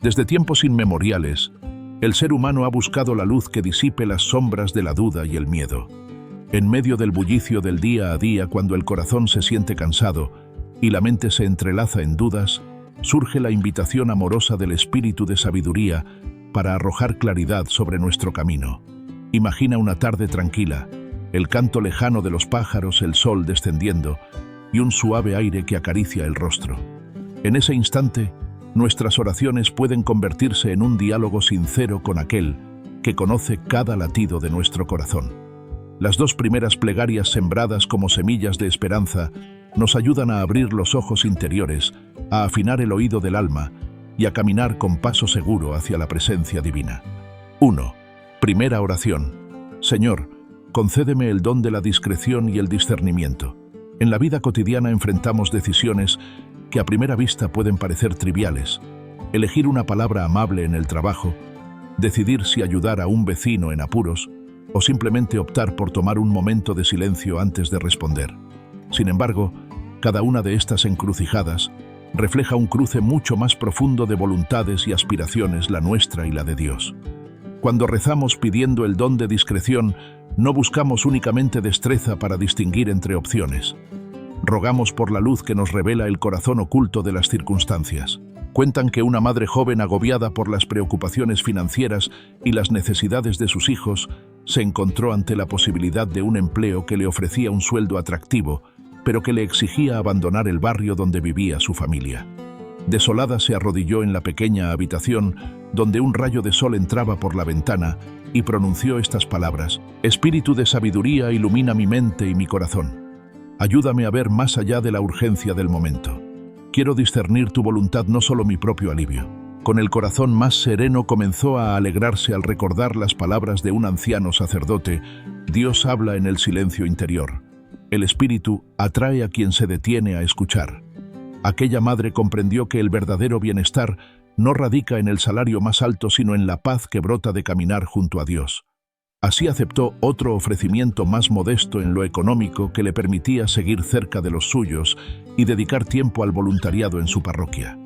Desde tiempos inmemoriales, el ser humano ha buscado la luz que disipe las sombras de la duda y el miedo. En medio del bullicio del día a día, cuando el corazón se siente cansado y la mente se entrelaza en dudas, surge la invitación amorosa del espíritu de sabiduría para arrojar claridad sobre nuestro camino. Imagina una tarde tranquila, el canto lejano de los pájaros, el sol descendiendo y un suave aire que acaricia el rostro. En ese instante, nuestras oraciones pueden convertirse en un diálogo sincero con aquel que conoce cada latido de nuestro corazón. Las dos primeras plegarias sembradas como semillas de esperanza nos ayudan a abrir los ojos interiores, a afinar el oído del alma y a caminar con paso seguro hacia la presencia divina. 1. Primera oración. Señor, concédeme el don de la discreción y el discernimiento. En la vida cotidiana enfrentamos decisiones que a primera vista pueden parecer triviales. Elegir una palabra amable en el trabajo, decidir si ayudar a un vecino en apuros, o simplemente optar por tomar un momento de silencio antes de responder. Sin embargo, cada una de estas encrucijadas refleja un cruce mucho más profundo de voluntades y aspiraciones, la nuestra y la de Dios. Cuando rezamos pidiendo el don de discreción, no buscamos únicamente destreza para distinguir entre opciones. Rogamos por la luz que nos revela el corazón oculto de las circunstancias. Cuentan que una madre joven agobiada por las preocupaciones financieras y las necesidades de sus hijos se encontró ante la posibilidad de un empleo que le ofrecía un sueldo atractivo, pero que le exigía abandonar el barrio donde vivía su familia. Desolada se arrodilló en la pequeña habitación donde un rayo de sol entraba por la ventana y pronunció estas palabras: Espíritu de sabiduría, ilumina mi mente y mi corazón. Ayúdame a ver más allá de la urgencia del momento. Quiero discernir tu voluntad, no solo mi propio alivio. Con el corazón más sereno comenzó a alegrarse al recordar las palabras de un anciano sacerdote: Dios habla en el silencio interior. El espíritu atrae a quien se detiene a escuchar. Aquella madre comprendió que el verdadero bienestar no radica en el salario más alto, sino en la paz que brota de caminar junto a Dios. Así aceptó otro ofrecimiento más modesto en lo económico que le permitía seguir cerca de los suyos y dedicar tiempo al voluntariado en su parroquia.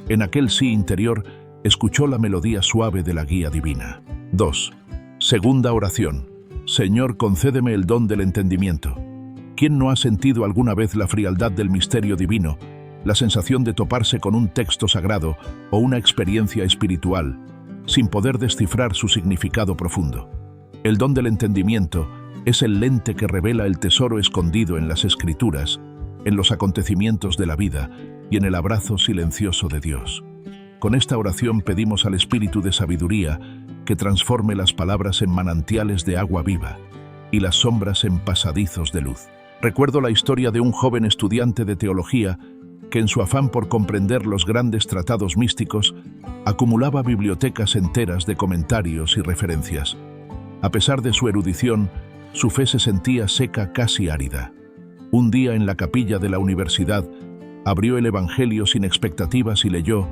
En aquel sí interior, escuchó la melodía suave de la guía divina. 2. Segunda oración. Señor, concédeme el don del entendimiento. ¿Quién no ha sentido alguna vez la frialdad del misterio divino, la sensación de toparse con un texto sagrado o una experiencia espiritual, sin poder descifrar su significado profundo? El don del entendimiento es el lente que revela el tesoro escondido en las Escrituras, en los acontecimientos de la vida y en el abrazo silencioso de Dios. Con esta oración pedimos al Espíritu de sabiduría que transforme las palabras en manantiales de agua viva y las sombras en pasadizos de luz. Recuerdo la historia de un joven estudiante de teología que, en su afán por comprender los grandes tratados místicos, acumulaba bibliotecas enteras de comentarios y referencias. A pesar de su erudición, su fe se sentía seca, casi árida. Un día, en la capilla de la universidad, abrió el Evangelio sin expectativas y leyó: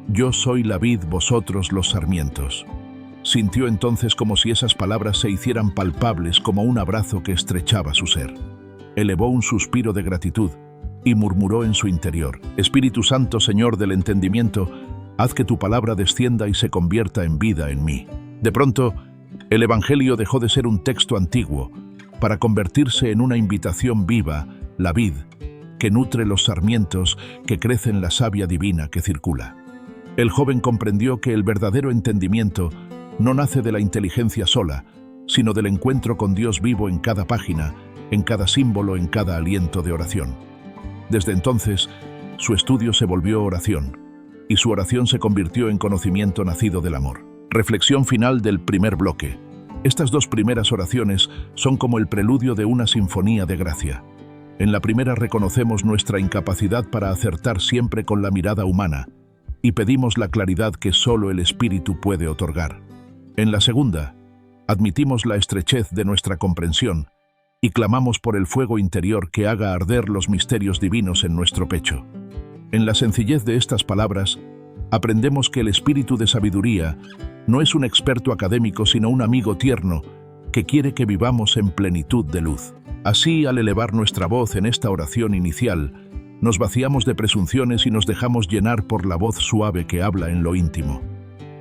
Yo soy la vid, vosotros los sarmientos. Sintió entonces como si esas palabras se hicieran palpables, como un abrazo que estrechaba su ser. Elevó un suspiro de gratitud y murmuró en su interior: Espíritu Santo, Señor del entendimiento, haz que tu palabra descienda y se convierta en vida en mí. De pronto, el Evangelio dejó de ser un texto antiguo para convertirse en una invitación viva, la vid, que nutre los sarmientos que crecen la savia divina que circula. El joven comprendió que el verdadero entendimiento no nace de la inteligencia sola, sino del encuentro con Dios vivo en cada página, en cada símbolo, en cada aliento de oración. Desde entonces, su estudio se volvió oración, y su oración se convirtió en conocimiento nacido del amor. Reflexión final del primer bloque. Estas dos primeras oraciones son como el preludio de una sinfonía de gracia. En la primera reconocemos nuestra incapacidad para acertar siempre con la mirada humana y pedimos la claridad que solo el Espíritu puede otorgar. En la segunda, admitimos la estrechez de nuestra comprensión y clamamos por el fuego interior que haga arder los misterios divinos en nuestro pecho. En la sencillez de estas palabras, aprendemos que el Espíritu de sabiduría no es un experto académico, sino un amigo tierno que quiere que vivamos en plenitud de luz. Así, al elevar nuestra voz en esta oración inicial, Nos vaciamos de presunciones y nos dejamos llenar por la voz suave que habla en lo íntimo.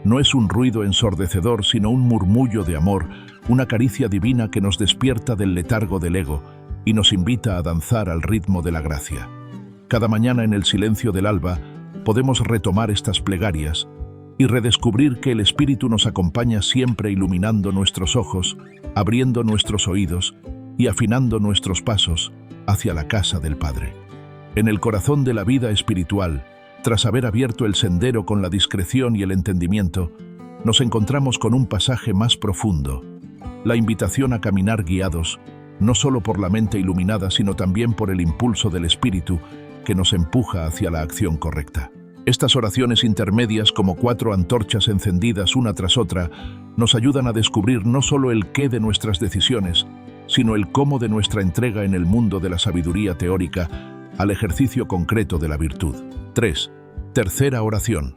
No es un ruido ensordecedor, sino un murmullo de amor, una caricia divina que nos despierta del letargo del ego y nos invita a danzar al ritmo de la gracia. Cada mañana en el silencio del alba podemos retomar estas plegarias y redescubrir que el Espíritu nos acompaña siempre, iluminando nuestros ojos, abriendo nuestros oídos y afinando nuestros pasos hacia la casa del Padre. En el corazón de la vida espiritual, tras haber abierto el sendero con la discreción y el entendimiento, nos encontramos con un pasaje más profundo, la invitación a caminar guiados, no solo por la mente iluminada, sino también por el impulso del Espíritu que nos empuja hacia la acción correcta. Estas oraciones intermedias, como 4 antorchas encendidas una tras otra, nos ayudan a descubrir no solo el qué de nuestras decisiones, sino el cómo de nuestra entrega en el mundo de la sabiduría teórica al ejercicio concreto de la virtud. 3. Tercera oración.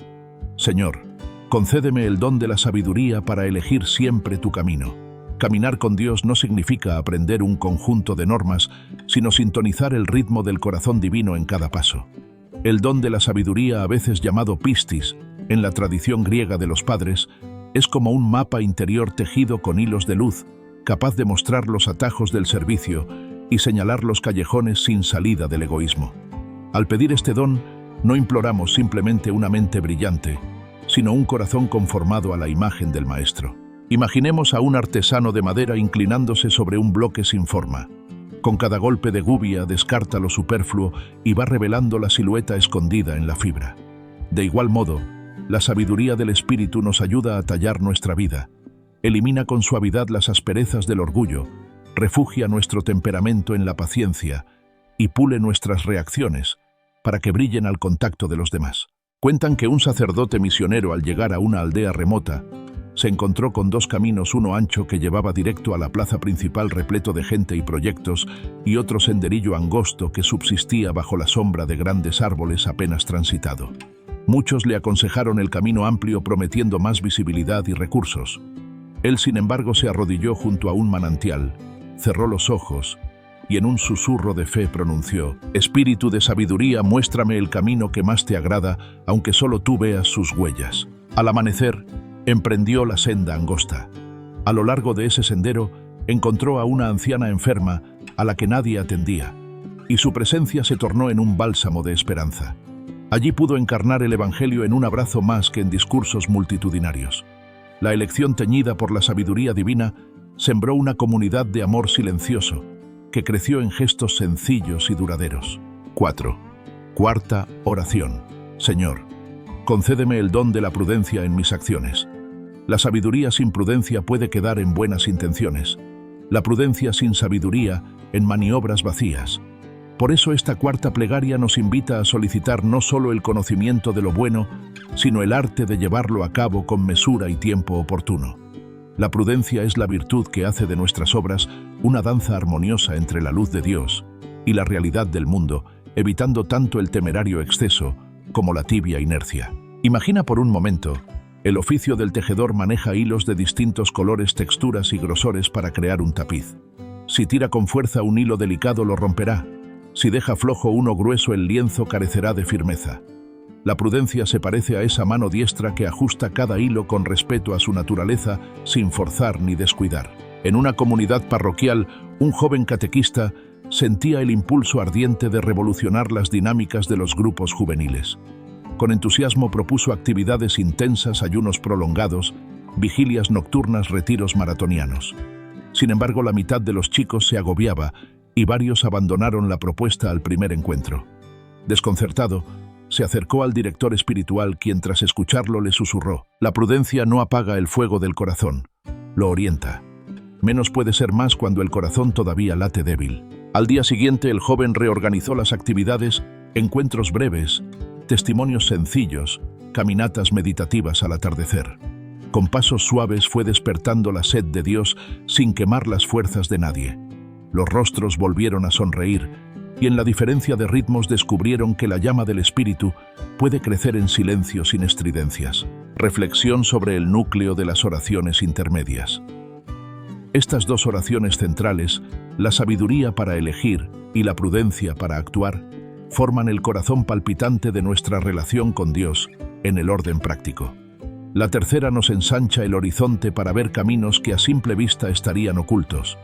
Señor, concédeme el don de la sabiduría para elegir siempre tu camino. Caminar con Dios no significa aprender un conjunto de normas, sino sintonizar el ritmo del corazón divino en cada paso. El don de la sabiduría, a veces llamado pistis, en la tradición griega de los padres, es como un mapa interior tejido con hilos de luz, capaz de mostrar los atajos del servicio y señalar los callejones sin salida del egoísmo. Al pedir este don, no imploramos simplemente una mente brillante, sino un corazón conformado a la imagen del Maestro. Imaginemos a un artesano de madera inclinándose sobre un bloque sin forma. Con cada golpe de gubia descarta lo superfluo y va revelando la silueta escondida en la fibra. De igual modo, la sabiduría del Espíritu nos ayuda a tallar nuestra vida, elimina con suavidad las asperezas del orgullo, refugia nuestro temperamento en la paciencia y pule nuestras reacciones para que brillen al contacto de los demás. Cuentan que un sacerdote misionero, al llegar a una aldea remota, se encontró con 2 caminos, uno ancho que llevaba directo a la plaza principal repleto de gente y proyectos, y otro senderillo angosto que subsistía bajo la sombra de grandes árboles apenas transitado. Muchos le aconsejaron el camino amplio, prometiendo más visibilidad y recursos. Él, sin embargo, se arrodilló junto a un manantial, cerró los ojos y en un susurro de fe pronunció: Espíritu de sabiduría, muéstrame el camino que más te agrada, aunque solo tú veas sus huellas. Al amanecer, emprendió la senda angosta. A lo largo de ese sendero, encontró a una anciana enferma a la que nadie atendía, y su presencia se tornó en un bálsamo de esperanza. Allí pudo encarnar el Evangelio en un abrazo más que en discursos multitudinarios. La elección teñida por la sabiduría divina sembró una comunidad de amor silencioso, que creció en gestos sencillos y duraderos. 4. Cuarta oración. Señor, concédeme el don de la prudencia en mis acciones. La sabiduría sin prudencia puede quedar en buenas intenciones. La prudencia sin sabiduría en maniobras vacías. Por eso esta cuarta plegaria nos invita a solicitar no solo el conocimiento de lo bueno, sino el arte de llevarlo a cabo con mesura y tiempo oportuno. La prudencia es la virtud que hace de nuestras obras una danza armoniosa entre la luz de Dios y la realidad del mundo, evitando tanto el temerario exceso como la tibia inercia. Imagina por un momento, el oficio del tejedor maneja hilos de distintos colores, texturas y grosores para crear un tapiz. Si tira con fuerza un hilo delicado, lo romperá. Si deja flojo uno grueso, el lienzo carecerá de firmeza. La prudencia se parece a esa mano diestra que ajusta cada hilo con respeto a su naturaleza, sin forzar ni descuidar. En una comunidad parroquial, un joven catequista sentía el impulso ardiente de revolucionar las dinámicas de los grupos juveniles. Con entusiasmo propuso actividades intensas, ayunos prolongados, vigilias nocturnas, retiros maratonianos. Sin embargo, la mitad de los chicos se agobiaba y varios abandonaron la propuesta al primer encuentro. Desconcertado, se acercó al director espiritual, quien tras escucharlo le susurró: la prudencia no apaga el fuego del corazón, lo orienta. Menos puede ser más cuando el corazón todavía late débil. Al día siguiente, el joven reorganizó las actividades: encuentros breves, testimonios sencillos, caminatas meditativas al atardecer. Con pasos suaves fue despertando la sed de Dios sin quemar las fuerzas de nadie. Los rostros volvieron a sonreír, y en la diferencia de ritmos descubrieron que la llama del Espíritu puede crecer en silencio sin estridencias. Reflexión sobre el núcleo de las oraciones intermedias. Estas 2 oraciones centrales, la sabiduría para elegir y la prudencia para actuar, forman el corazón palpitante de nuestra relación con Dios en el orden práctico. La tercera nos ensancha el horizonte para ver caminos que a simple vista estarían ocultos.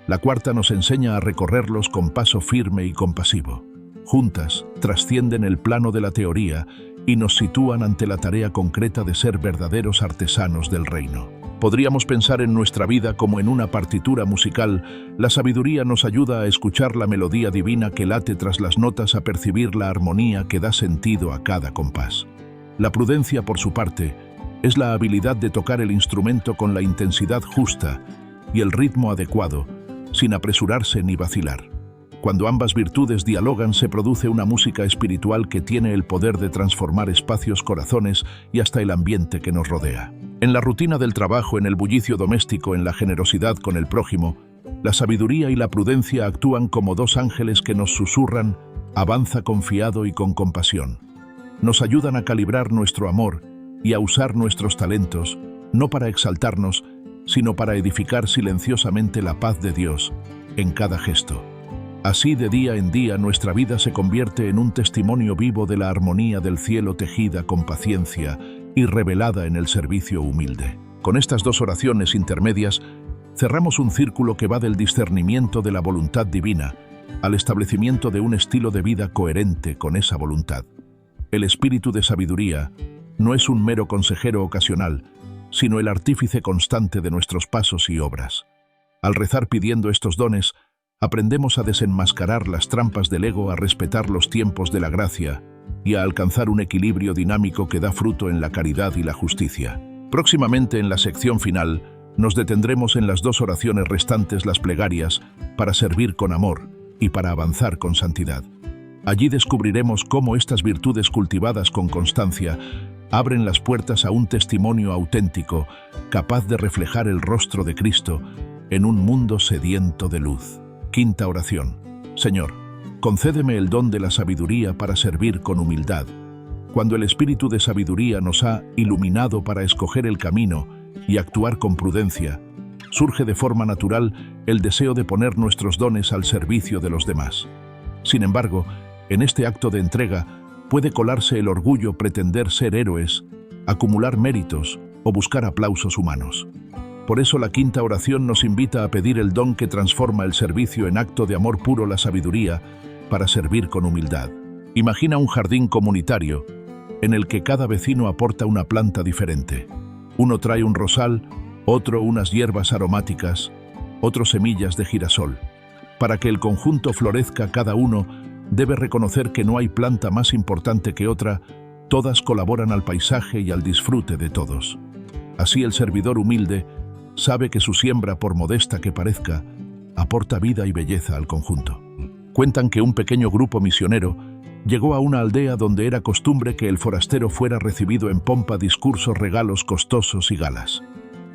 La cuarta nos enseña a recorrerlos con paso firme y compasivo. Juntas, trascienden el plano de la teoría y nos sitúan ante la tarea concreta de ser verdaderos artesanos del reino. Podríamos pensar en nuestra vida como en una partitura musical. La sabiduría nos ayuda a escuchar la melodía divina que late tras las notas, a percibir la armonía que da sentido a cada compás. La prudencia, por su parte, es la habilidad de tocar el instrumento con la intensidad justa y el ritmo adecuado, sin apresurarse ni vacilar. Cuando ambas virtudes dialogan, se produce una música espiritual que tiene el poder de transformar espacios, corazones y hasta el ambiente que nos rodea. En la rutina del trabajo, en el bullicio doméstico, en la generosidad con el prójimo, la sabiduría y la prudencia actúan como dos ángeles que nos susurran: avanza confiado y con compasión. Nos ayudan a calibrar nuestro amor y a usar nuestros talentos, no para exaltarnos, sino para edificar silenciosamente la paz de Dios en cada gesto. Así, de día en día, nuestra vida se convierte en un testimonio vivo de la armonía del cielo, tejida con paciencia y revelada en el servicio humilde. Con estas dos oraciones intermedias, cerramos un círculo que va del discernimiento de la voluntad divina al establecimiento de un estilo de vida coherente con esa voluntad. El espíritu de sabiduría no es un mero consejero ocasional, sino el artífice constante de nuestros pasos y obras. Al rezar pidiendo estos dones, aprendemos a desenmascarar las trampas del ego, a respetar los tiempos de la gracia y a alcanzar un equilibrio dinámico que da fruto en la caridad y la justicia. Próximamente, en la sección final, nos detendremos en las dos oraciones restantes, las plegarias, para servir con amor y para avanzar con santidad. Allí descubriremos cómo estas virtudes cultivadas con constancia abren las puertas a un testimonio auténtico, capaz de reflejar el rostro de Cristo en un mundo sediento de luz. Quinta oración. Señor, concédeme el don de la sabiduría para servir con humildad. Cuando el espíritu de sabiduría nos ha iluminado para escoger el camino y actuar con prudencia, surge de forma natural el deseo de poner nuestros dones al servicio de los demás. Sin embargo, en este acto de entrega puede colarse el orgullo, pretender ser héroes, acumular méritos o buscar aplausos humanos. Por eso la quinta oración nos invita a pedir el don que transforma el servicio en acto de amor puro, la sabiduría, para servir con humildad. Imagina un jardín comunitario en el que cada vecino aporta una planta diferente. Uno trae un rosal, otro unas hierbas aromáticas, otro semillas de girasol. Para que el conjunto florezca, cada uno debe reconocer que no hay planta más importante que otra, todas colaboran al paisaje y al disfrute de todos. Así el servidor humilde sabe que su siembra, por modesta que parezca, aporta vida y belleza al conjunto. Cuentan que un pequeño grupo misionero llegó a una aldea donde era costumbre que el forastero fuera recibido en pompa, discursos, regalos costosos y galas.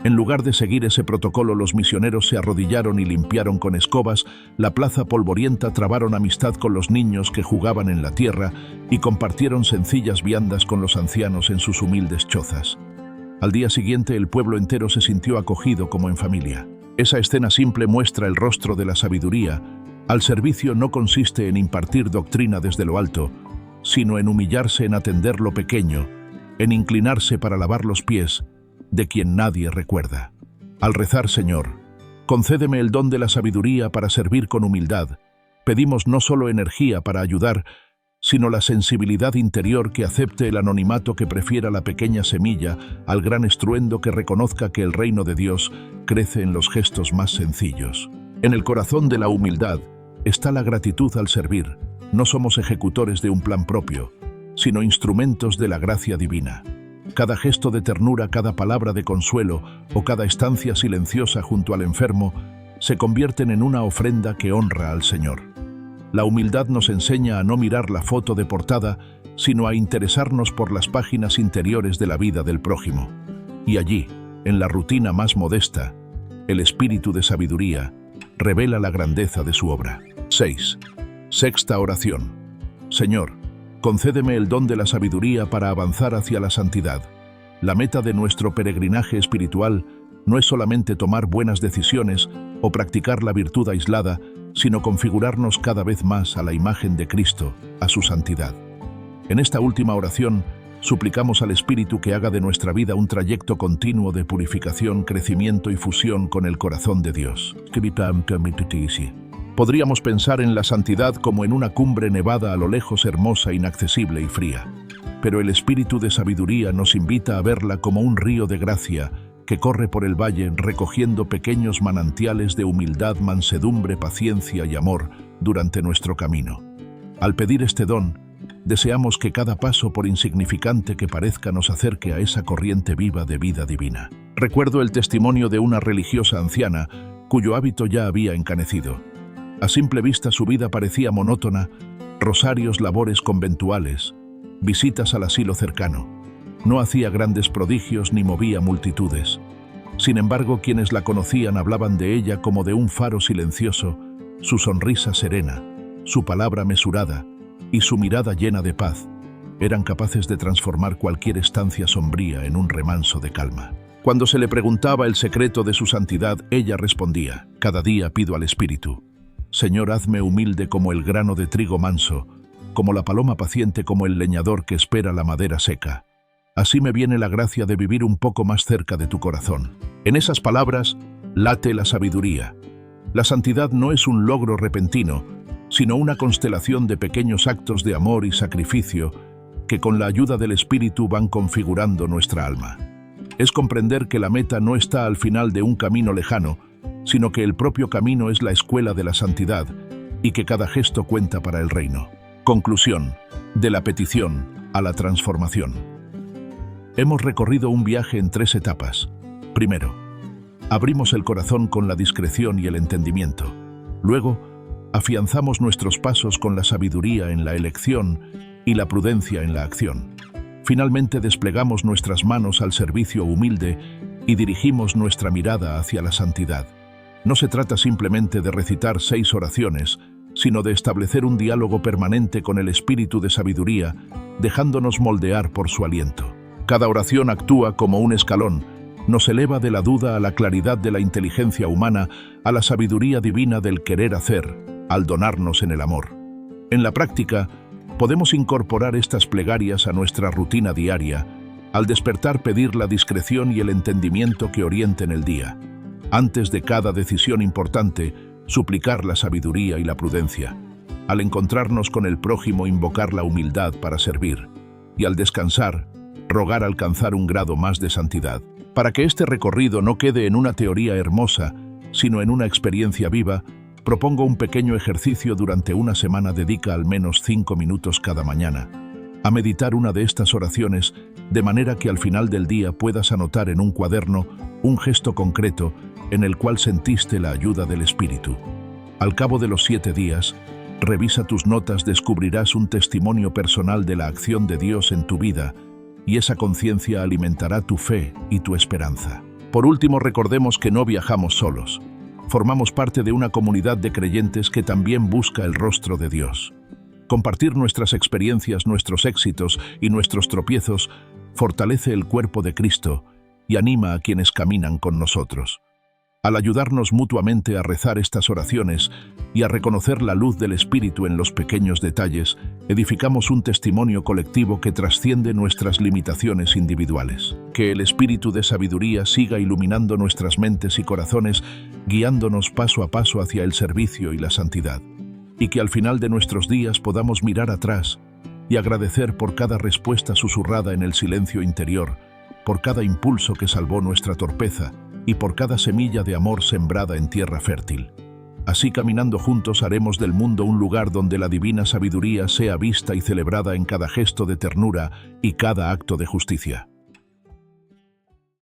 En lugar de seguir ese protocolo, los misioneros se arrodillaron y limpiaron con escobas la plaza polvorienta, trabaron amistad con los niños que jugaban en la tierra y compartieron sencillas viandas con los ancianos en sus humildes chozas. Al día siguiente, el pueblo entero se sintió acogido como en familia. Esa escena simple muestra el rostro de la sabiduría. Al servicio no consiste en impartir doctrina desde lo alto, sino en humillarse, en atender lo pequeño, en inclinarse para lavar los pies de quien nadie recuerda. Al rezar, Señor, concédeme el don de la sabiduría para servir con humildad, pedimos no solo energía para ayudar, sino la sensibilidad interior que acepte el anonimato, que prefiera la pequeña semilla al gran estruendo, que reconozca que el reino de Dios crece en los gestos más sencillos. En el corazón de la humildad está la gratitud al servir. No somos ejecutores de un plan propio, sino instrumentos de la gracia divina. Cada gesto de ternura, cada palabra de consuelo o cada estancia silenciosa junto al enfermo se convierten en una ofrenda que honra al Señor. La humildad nos enseña a no mirar la foto de portada, sino a interesarnos por las páginas interiores de la vida del prójimo. Y allí, en la rutina más modesta, el espíritu de sabiduría revela la grandeza de su obra. 6. Sexta oración. Señor, concédeme el don de la sabiduría para avanzar hacia la santidad. La meta de nuestro peregrinaje espiritual no es solamente tomar buenas decisiones o practicar la virtud aislada, sino configurarnos cada vez más a la imagen de Cristo, a su santidad. En esta última oración, suplicamos al Espíritu que haga de nuestra vida un trayecto continuo de purificación, crecimiento y fusión con el corazón de Dios. Podríamos pensar en la santidad como en una cumbre nevada a lo lejos, hermosa, inaccesible y fría. Pero el Espíritu de sabiduría nos invita a verla como un río de gracia que corre por el valle recogiendo pequeños manantiales de humildad, mansedumbre, paciencia y amor durante nuestro camino. Al pedir este don, deseamos que cada paso, por insignificante que parezca, nos acerque a esa corriente viva de vida divina. Recuerdo el testimonio de una religiosa anciana cuyo hábito ya había encanecido. A simple vista su vida parecía monótona: rosarios, labores conventuales, visitas al asilo cercano. No hacía grandes prodigios ni movía multitudes. Sin embargo, quienes la conocían hablaban de ella como de un faro silencioso, su sonrisa serena, su palabra mesurada y su mirada llena de paz eran capaces de transformar cualquier estancia sombría en un remanso de calma. Cuando se le preguntaba el secreto de su santidad, ella respondía: cada día pido al Espíritu. Señor, hazme humilde como el grano de trigo manso, como la paloma paciente, como el leñador que espera la madera seca. Así me viene la gracia de vivir un poco más cerca de tu corazón. En esas palabras late la sabiduría. La santidad no es un logro repentino, sino una constelación de pequeños actos de amor y sacrificio que con la ayuda del Espíritu van configurando nuestra alma. Es comprender que la meta no está al final de un camino lejano, sino que el propio camino es la escuela de la santidad y que cada gesto cuenta para el reino. Conclusión: de la petición a la transformación. Hemos recorrido un viaje en 3 etapas. Primero, abrimos el corazón con la discreción y el entendimiento. Luego, afianzamos nuestros pasos con la sabiduría en la elección y la prudencia en la acción. Finalmente, desplegamos nuestras manos al servicio humilde y dirigimos nuestra mirada hacia la santidad. No se trata simplemente de recitar 6 oraciones, sino de establecer un diálogo permanente con el Espíritu de sabiduría, dejándonos moldear por su aliento. Cada oración actúa como un escalón, nos eleva de la duda a la claridad de la inteligencia humana, a la sabiduría divina del querer hacer, al donarnos en el amor. En la práctica, podemos incorporar estas plegarias a nuestra rutina diaria, al despertar pedir la discreción y el entendimiento que orienten el día. Antes de cada decisión importante, suplicar la sabiduría y la prudencia. Al encontrarnos con el prójimo, invocar la humildad para servir. Y al descansar, rogar alcanzar un grado más de santidad. Para que este recorrido no quede en una teoría hermosa, sino en una experiencia viva, propongo un pequeño ejercicio durante una semana. Dedica al menos 5 minutos cada mañana a meditar una de estas oraciones, de manera que al final del día puedas anotar en un cuaderno un gesto concreto en el cual sentiste la ayuda del Espíritu. Al cabo de los 7 días, revisa tus notas, descubrirás un testimonio personal de la acción de Dios en tu vida, y esa conciencia alimentará tu fe y tu esperanza. Por último, recordemos que no viajamos solos. Formamos parte de una comunidad de creyentes que también busca el rostro de Dios. Compartir nuestras experiencias, nuestros éxitos y nuestros tropiezos fortalece el cuerpo de Cristo y anima a quienes caminan con nosotros. Al ayudarnos mutuamente a rezar estas oraciones y a reconocer la luz del Espíritu en los pequeños detalles, edificamos un testimonio colectivo que trasciende nuestras limitaciones individuales. Que el Espíritu de sabiduría siga iluminando nuestras mentes y corazones, guiándonos paso a paso hacia el servicio y la santidad. Y que al final de nuestros días podamos mirar atrás y agradecer por cada respuesta susurrada en el silencio interior, por cada impulso que salvó nuestra torpeza y por cada semilla de amor sembrada en tierra fértil. Así, caminando juntos, haremos del mundo un lugar donde la divina sabiduría sea vista y celebrada en cada gesto de ternura y cada acto de justicia.